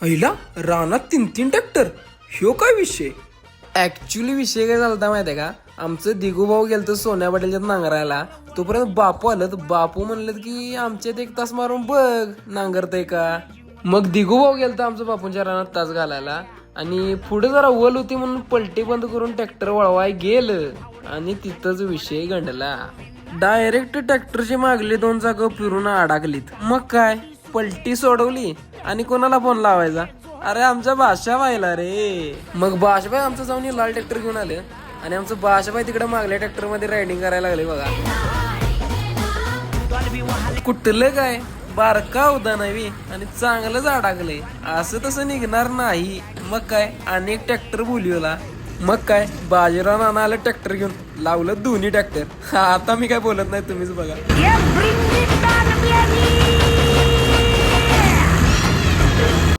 पहिला रानात 3-3 ट्रॅक्टर. ह्यो काय विषय? ऍक्च्युली विषय काय झालता माहितीये का, आमचं दिगू भाऊ गेलतो सोन्या पाटीलच्यात नांगरायला. तोपर्यंत बापू आलं, तर बापू म्हणलं की आमच्यात 1 तास मारून बघ नांगरतय का. मग दिगू भाऊ गेलतो आमचं बापूंच्या रानात तास घालायला, आणि पुढे जरा वल होती म्हणून पलटी बंद करून ट्रॅक्टर वळवाय गेलं, आणि तिथंच विषय गंडला. डायरेक्ट ट्रॅक्टरची मागली 2 चाकं फिरून अडकलीत. मग काय, पलटी सोडवली आणि कोणाला फोन लावायचा? अरे आमच्या बादशाबाईला रे. मग बादशाबाई आमचं जाऊन लाल ट्रॅक्टर घेऊन आले, आणि आमचं बादशाबाई तिकडे मागल्या ट्रॅक्टर मध्ये रायडिंग करायला लागले बघा. कुठलं काय, बारका होता नाही आणि चांगलंच अडकले. असं तसं निघणार नाही. मग काय, अनेक ट्रॅक्टर बोलवला. मग काय, बाजीराव नाना आलं ट्रॅक्टर घेऊन, लावलं दोन्ही ट्रॅक्टर. आता मी काय बोलत नाही, तुम्हीच बघा.